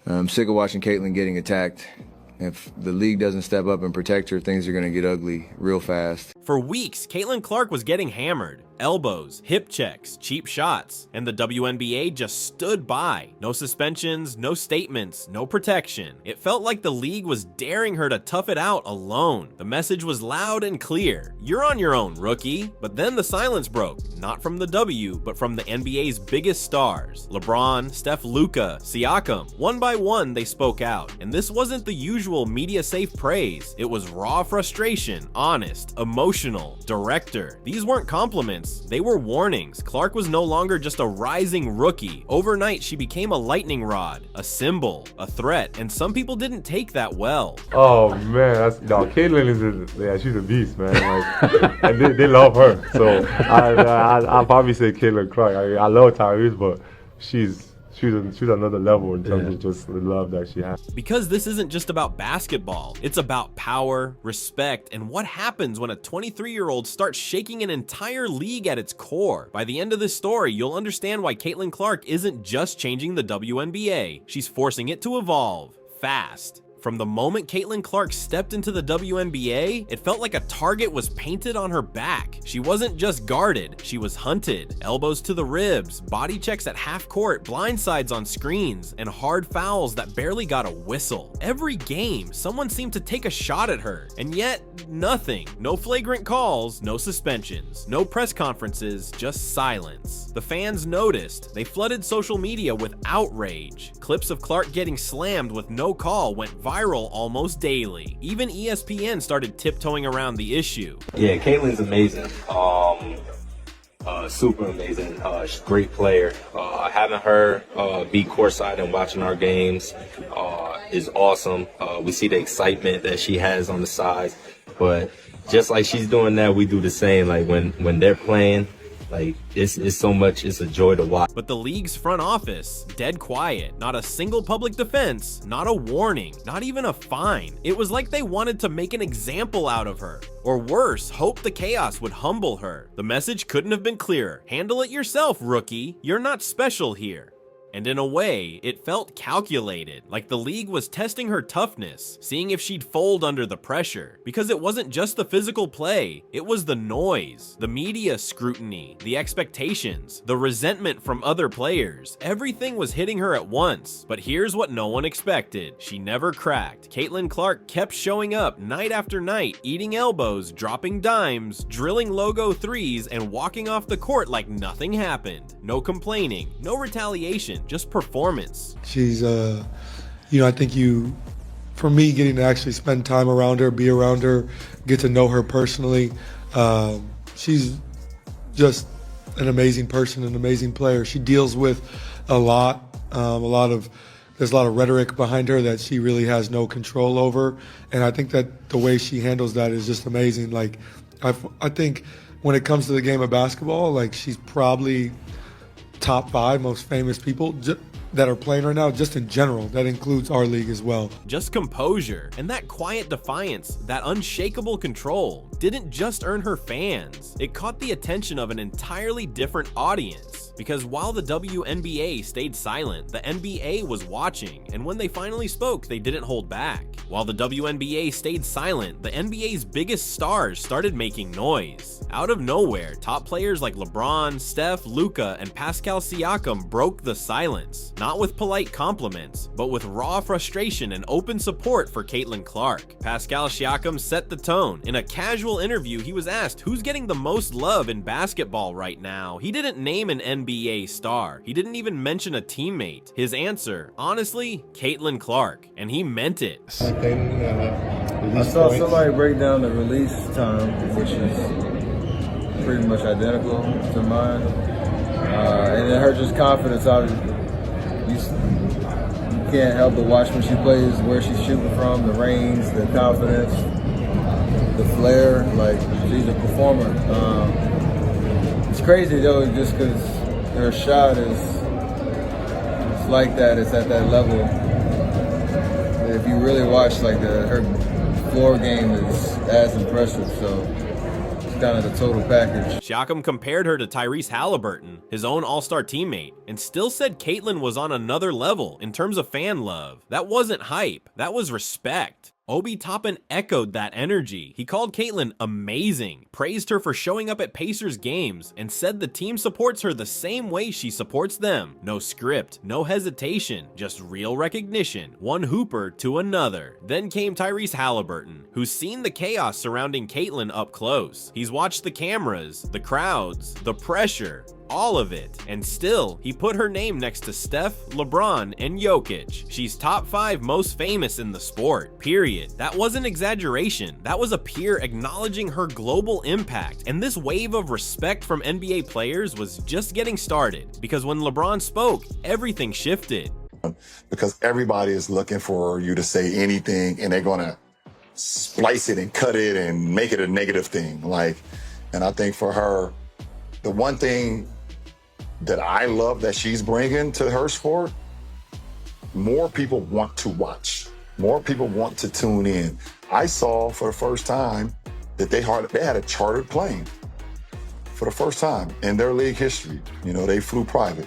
I'm sick of watching Caitlin getting attacked. If the league doesn't step up and protect her, things are going to get ugly real fast. For weeks, Caitlin Clark was getting hammered. Elbows, hip checks, cheap shots, and the WNBA just stood by. No suspensions, no statements, no protection. It felt like the league was daring her to tough it out alone. The message was loud and clear. You're on your own, rookie. But then the silence broke, not from the W, but from the NBA's biggest stars. LeBron, Steph, Luka, Siakam. One by one, they spoke out. And this wasn't the usual media-safe praise. It was raw frustration, honest, emotional, director. These weren't compliments. They were warnings. Clark was no longer just a rising rookie. Overnight, she became a lightning rod, a symbol, a threat, and some people didn't take that well. Oh man, Caitlin she's a beast, man. Like, and they love her. So I'll probably say Caitlin Clark. I love Tyrese, but she's another level in terms of just the love that she has. Because this isn't just about basketball. It's about power, respect, and what happens when a 23-year-old starts shaking an entire league at its core. By the end of this story, you'll understand why Caitlin Clark isn't just changing the WNBA. She's forcing it to evolve fast. From the moment Caitlin Clark stepped into the WNBA, it felt like a target was painted on her back. She wasn't just guarded, she was hunted. Elbows to the ribs, body checks at half court, blindsides on screens, and hard fouls that barely got a whistle. Every game, someone seemed to take a shot at her, and yet nothing. No flagrant calls, no suspensions, no press conferences, just silence. The fans noticed. They flooded social media with outrage. Clips of Clark getting slammed with no call went viral almost daily. Even ESPN started tiptoeing around the issue. Yeah, Caitlin's amazing. Super amazing. Great player. Having her be courtside and watching our games is awesome. We see the excitement that she has on the sides, but just like she's doing that, we do the same. Like when they're playing, like it's so much, it's a joy to watch. But the league's front office, dead quiet. Not a single public defense, not a warning, not even a fine. It was like they wanted to make an example out of her. Or worse, hope the chaos would humble her. The message couldn't have been clearer. Handle it yourself, rookie. You're not special here. And in a way, it felt calculated, like the league was testing her toughness, seeing if she'd fold under the pressure. Because it wasn't just the physical play, it was the noise, the media scrutiny, the expectations, the resentment from other players. Everything was hitting her at once. But here's what no one expected. She never cracked. Caitlin Clark kept showing up night after night, eating elbows, dropping dimes, drilling logo threes, and walking off the court like nothing happened. No complaining, no retaliation, just performance. She's, I think for me, getting to actually spend time around her, be around her, get to know her personally, she's just an amazing person, an amazing player. She deals with there's a lot of rhetoric behind her that she really has no control over, and I think that the way she handles that is just amazing. Like, I think when it comes to the game of basketball, like, she's probably top 5 most famous people that are playing right now, just in general. That includes our league as well. Just composure and that quiet defiance, that unshakable control, didn't just earn her fans. It caught the attention of an entirely different audience. Because while the WNBA stayed silent, the NBA was watching, and when they finally spoke, they didn't hold back. While the WNBA stayed silent, the NBA's biggest stars started making noise. Out of nowhere, top players like LeBron, Steph, Luka, and Pascal Siakam broke the silence. Not with polite compliments, but with raw frustration and open support for Caitlin Clark. Pascal Siakam set the tone. In a casual interview, he was asked who's getting the most love in basketball right now. He didn't name an NBA star. He didn't even mention a teammate. His answer, honestly, Caitlin Clark. And he meant it. I saw somebody break down the release time, which is pretty much identical to mine. And then her just confidence, obviously. You can't help but watch when she plays, where she's shooting from, the range, the confidence, the flair. Like, she's a performer. It's crazy though, just because her shot it's like that. It's at that level. If you really watch, like, her floor game is as impressive. So kind of the total package. Siakam compared her to Tyrese Halliburton, his own all-star teammate, and still said Caitlyn was on another level in terms of fan love. That wasn't hype, that was respect. Obi Toppin echoed that energy. He called Caitlyn amazing, praised her for showing up at Pacers games, and said the team supports her the same way she supports them. No script, no hesitation, just real recognition, one hooper to another. Then came Tyrese Halliburton, who's seen the chaos surrounding Caitlyn up close. He's watched the cameras, the crowds, the pressure, all of it, and still, he put her name next to Steph, LeBron, and Jokic. She's top 5 most famous in the sport, period. That wasn't exaggeration, that was a peer acknowledging her global impact, and this wave of respect from NBA players was just getting started, because when LeBron spoke, everything shifted. Because everybody is looking for you to say anything, and they're gonna splice it and cut it and make it a negative thing. And I think for her, the one thing that I love that she's bringing to her sport, more people want to watch. More people want to tune in. I saw for the first time that they had a chartered plane for the first time in their league history. You know, they flew private.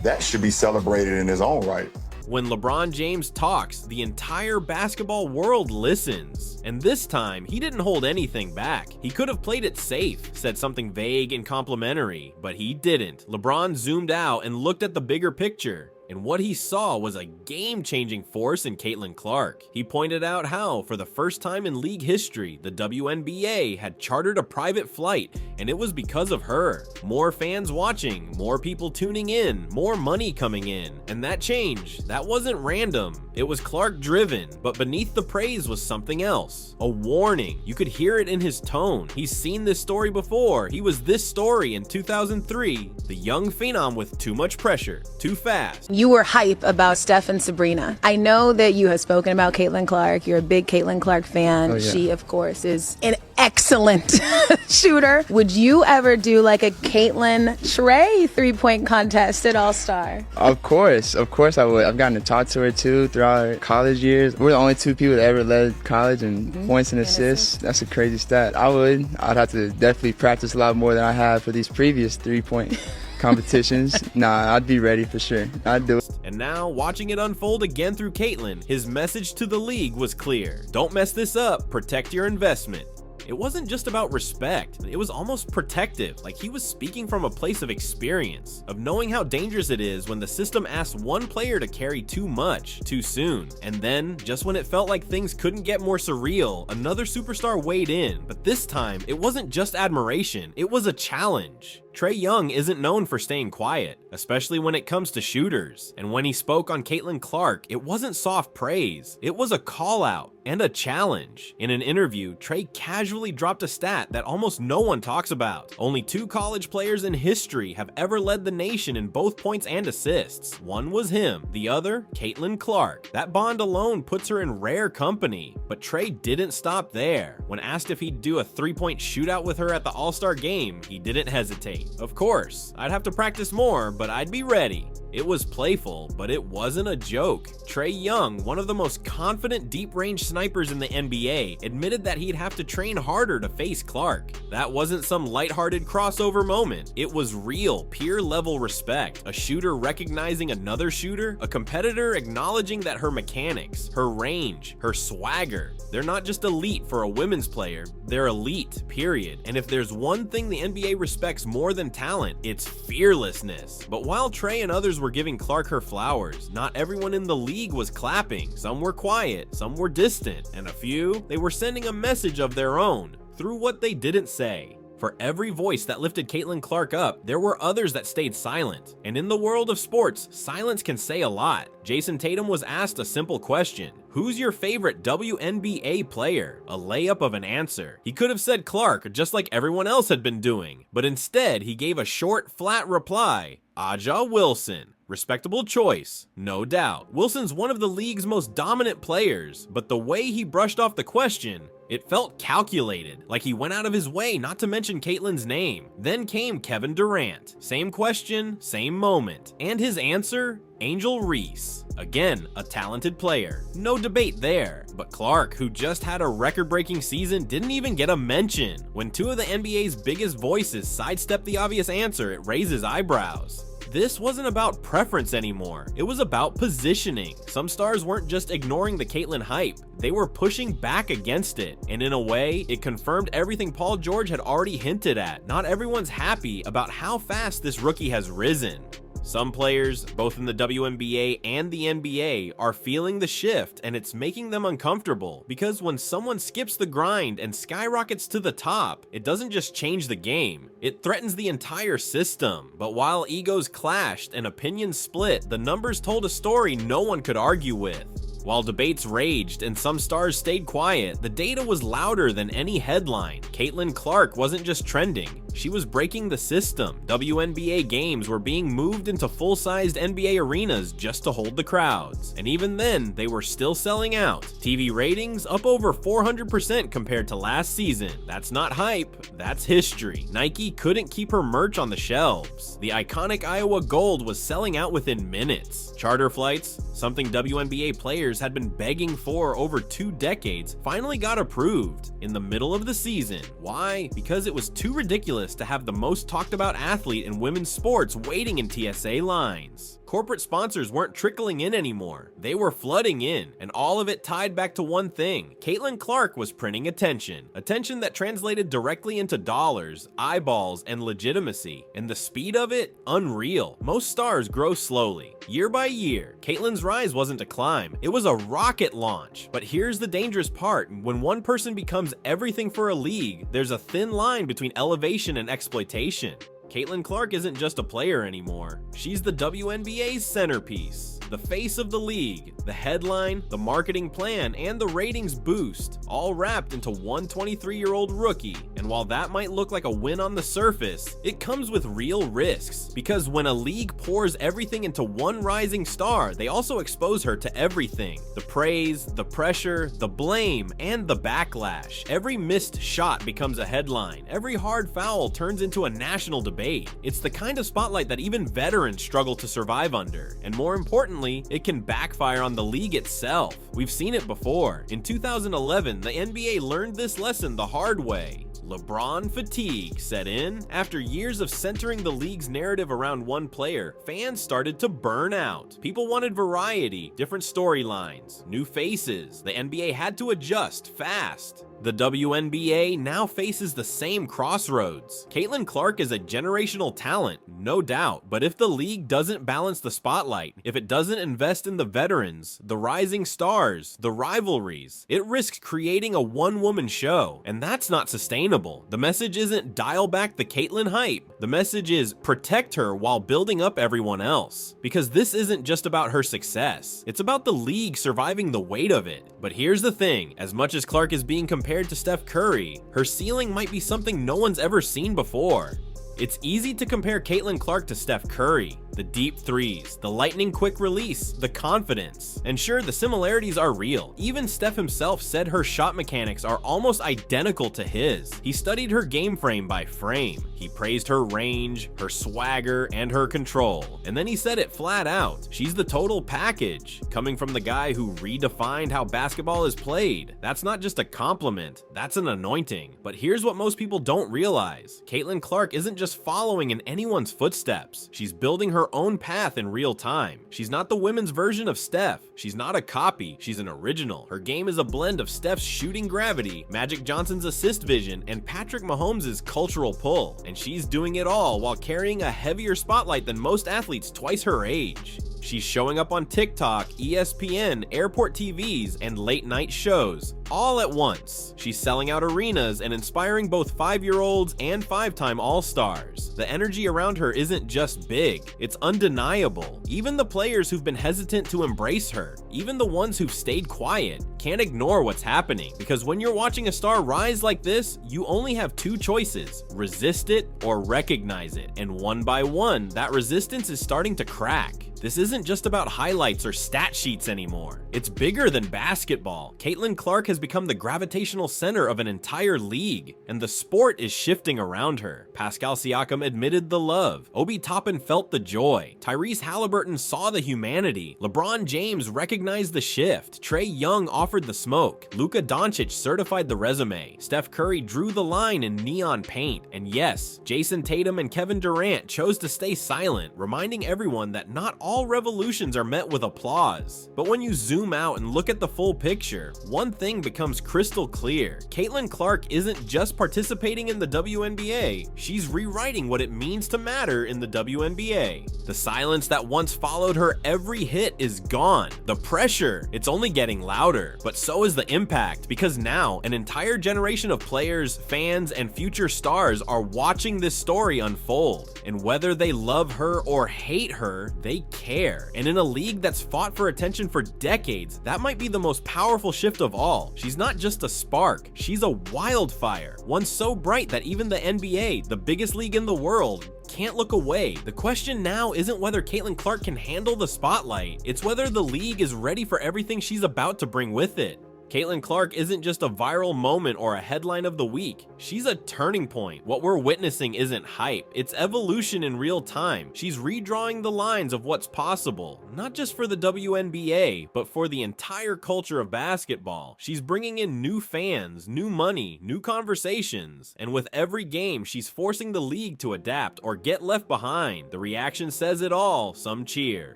That should be celebrated in its own right. When LeBron James talks, the entire basketball world listens. And this time, he didn't hold anything back. He could have played it safe, said something vague and complimentary, but he didn't. LeBron zoomed out and looked at the bigger picture. And what he saw was a game-changing force in Caitlin Clark. He pointed out how, for the first time in league history, the WNBA had chartered a private flight, and it was because of her. More fans watching, more people tuning in, more money coming in. And that change, that wasn't random. It was Clark-driven, but beneath the praise was something else. A warning. You could hear it in his tone. He's seen this story before. He was this story in 2003, the young phenom with too much pressure, too fast. You were hype about Steph and Sabrina. I know that you have spoken about Caitlin Clark. You're a big Caitlin Clark fan. Oh, yeah. She, of course, is an excellent shooter. Would you ever do like a Caitlin Trey 3-point contest at All-Star? Of course I would. I've gotten to talk to her too throughout her college years. We're the only 2 people that ever led college in points and assists. That's a crazy stat. I'd have to definitely practice a lot more than I have for these previous 3-point competitions. Nah, I'd be ready for sure. I'd do it. And now, watching it unfold again through Caitlin, his message to the league was clear. Don't mess this up, protect your investment. It wasn't just about respect, it was almost protective, like he was speaking from a place of experience, of knowing how dangerous it is when the system asks one player to carry too much, too soon. And then, just when it felt like things couldn't get more surreal, another superstar weighed in, but this time, it wasn't just admiration, it was a challenge. Trae Young isn't known for staying quiet, especially when it comes to shooters. And when he spoke on Caitlin Clark, it wasn't soft praise. It was a call out and a challenge. In an interview, Trae casually dropped a stat that almost no one talks about. Only 2 college players in history have ever led the nation in both points and assists. One was him, the other, Caitlin Clark. That bond alone puts her in rare company. But Trae didn't stop there. When asked if he'd do a 3-point shootout with her at the All-Star game, he didn't hesitate. Of course, I'd have to practice more, but I'd be ready. It was playful, but it wasn't a joke. Trae Young, one of the most confident deep-range snipers in the NBA, admitted that he'd have to train harder to face Clark. That wasn't some lighthearted crossover moment. It was real, peer-level respect. A shooter recognizing another shooter, a competitor acknowledging that her mechanics, her range, her swagger, they're not just elite for a women's player, they're elite, period. And if there's one thing the NBA respects more than talent, it's fearlessness. But while Trae and others were giving Clark her flowers, not everyone in the league was clapping. Some were quiet, some were distant, and a few, they were sending a message of their own through what they didn't say. For every voice that lifted Caitlin Clark up, there were others that stayed silent. And in the world of sports, silence can say a lot. Jason Tatum was asked a simple question. Who's your favorite WNBA player? A layup of an answer. He could have said Clark, just like everyone else had been doing. But instead, he gave a short, flat reply. Aja Wilson. Respectable choice, no doubt. Wilson's one of the league's most dominant players, but the way he brushed off the question, It felt calculated, like he went out of his way not to mention Caitlyn's name. Then came Kevin Durant. Same question, same moment. And his answer? Angel Reese. Again, a talented player. No debate there. But Clark, who just had a record-breaking season, didn't even get a mention. When two of the NBA's biggest voices sidestep the obvious answer, it raises eyebrows. This wasn't about preference anymore. It was about positioning. Some stars weren't just ignoring the Caitlyn hype. They were pushing back against it. And in a way, it confirmed everything Paul George had already hinted at. Not everyone's happy about how fast this rookie has risen. Some players, both in the WNBA and the NBA, are feeling the shift, and it's making them uncomfortable, because when someone skips the grind and skyrockets to the top, it doesn't just change the game, it threatens the entire system. But while egos clashed and opinions split, the numbers told a story no one could argue with. While debates raged and some stars stayed quiet, the data was louder than any headline. Caitlyn Clark wasn't just trending, she was breaking the system. WNBA games were being moved into full-sized NBA arenas just to hold the crowds. And even then, they were still selling out. TV ratings up over 400% compared to last season. That's not hype, that's history. Nike couldn't keep her merch on the shelves. The iconic Iowa gold was selling out within minutes. Charter flights, something WNBA players had been begging for over 2 decades, finally got approved in the middle of the season. Why? Because it was too ridiculous to have the most talked about athlete in women's sports waiting in TSA lines. Corporate sponsors weren't trickling in anymore. They were flooding in, and all of it tied back to one thing. Caitlyn Clark was printing attention. Attention that translated directly into dollars, eyeballs, and legitimacy. And the speed of it? Unreal. Most stars grow slowly, year by year. Caitlyn's rise wasn't a climb, it was a rocket launch. But here's the dangerous part. When one person becomes everything for a league, there's a thin line between elevation and exploitation. Caitlyn Clark isn't just a player anymore. She's the WNBA's centerpiece, the face of the league, the headline, the marketing plan, and the ratings boost, all wrapped into one 23-year-old rookie. And while that might look like a win on the surface, it comes with real risks. Because when a league pours everything into one rising star, they also expose her to everything. The praise, the pressure, the blame, and the backlash. Every missed shot becomes a headline. Every hard foul turns into a national debate. It's the kind of spotlight that even veterans struggle to survive under. And more importantly, it can backfire on the league itself. We've seen it before. In 2011, the NBA learned this lesson the hard way. LeBron fatigue set in. After years of centering the league's narrative around one player, fans started to burn out. People wanted variety, different storylines, new faces. The NBA had to adjust fast. The WNBA now faces the same crossroads. Caitlyn Clark is a generational talent, no doubt, but if the league doesn't balance the spotlight, if it doesn't invest in the veterans, the rising stars, the rivalries, it risks creating a one-woman show, and that's not sustainable. The message isn't dial back the Caitlyn hype. The message is protect her while building up everyone else. Because this isn't just about her success, it's about the league surviving the weight of it. But here's the thing, as much as Clark is being compared to Steph Curry, her ceiling might be something no one's ever seen before. It's easy to compare Caitlyn Clark to Steph Curry. The deep threes, the lightning quick release, the confidence. And sure, the similarities are real. Even Steph himself said her shot mechanics are almost identical to his. He studied her game frame by frame. He praised her range, her swagger, and her control. And then he said it flat out. She's the total package. Coming from the guy who redefined how basketball is played. That's not just a compliment, that's an anointing. But here's what most people don't realize. Caitlyn Clark isn't just following in anyone's footsteps. She's building her own path in real time. She's not the women's version of Steph. She's not a copy, she's an original. Her game is a blend of Steph's shooting gravity, Magic Johnson's assist vision, and Patrick Mahomes' cultural pull. And she's doing it all while carrying a heavier spotlight than most athletes twice her age. She's showing up on TikTok, ESPN, airport TVs, and late night shows, all at once. She's selling out arenas and inspiring both 5-year-olds and 5-time All-Stars. The energy around her isn't just big, it's undeniable. Even the players who've been hesitant to embrace her, even the ones who've stayed quiet, can't ignore what's happening. Because when you're watching a star rise like this, you only have 2 choices: resist it or recognize it. And one by one, that resistance is starting to crack. This isn't just about highlights or stat sheets anymore. It's bigger than basketball. Caitlin Clark has become the gravitational center of an entire league, and the sport is shifting around her. Pascal Siakam admitted the love. Obi Toppin felt the joy. Tyrese Halliburton saw the humanity. LeBron James recognized the shift. Trae Young offered the smoke. Luka Doncic certified the resume. Steph Curry drew the line in neon paint. And yes, Jason Tatum and Kevin Durant chose to stay silent, reminding everyone that not all revolutions are met with applause. But when you zoom out and look at the full picture, one thing becomes crystal clear. Caitlin Clark isn't just participating in the WNBA, she's rewriting what it means to matter in the WNBA. The silence that once followed her every hit is gone. The pressure, it's only getting louder, but so is the impact, because now an entire generation of players, fans, and future stars are watching this story unfold. And whether they love her or hate her, they care. And in a league that's fought for attention for decades, that might be the most powerful shift of all. She's not just a spark, she's a wildfire. One so bright that even the NBA, the biggest league in the world, can't look away. The question now isn't whether Caitlin Clark can handle the spotlight, it's whether the league is ready for everything she's about to bring with it. Caitlin Clark isn't just a viral moment or a headline of the week. She's a turning point. What we're witnessing isn't hype, it's evolution in real time. She's redrawing the lines of what's possible, not just for the WNBA, but for the entire culture of basketball. She's bringing in new fans, new money, new conversations, and with every game, she's forcing the league to adapt or get left behind. The reaction says it all. Some cheer,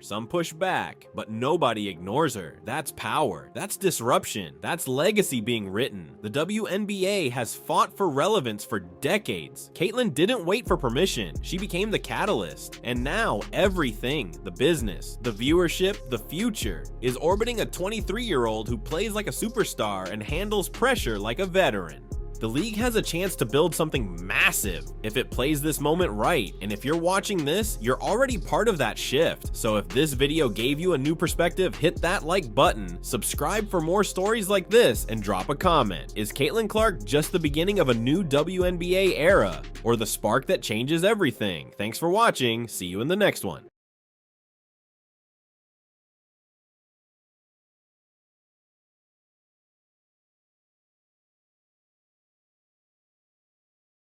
some push back, but nobody ignores her. That's power. That's disruption. That's legacy being written. The WNBA has fought for relevance for decades. Caitlin didn't wait for permission. She became the catalyst. And now everything, the business, the viewership, the future, is orbiting a 23-year-old who plays like a superstar and handles pressure like a veteran. The league has a chance to build something massive if it plays this moment right, and if you're watching this, you're already part of that shift. So if this video gave you a new perspective, hit that like button, subscribe for more stories like this, and drop a comment. Is Caitlin Clark just the beginning of a new WNBA era, or the spark that changes everything? Thanks for watching, see you in the next one.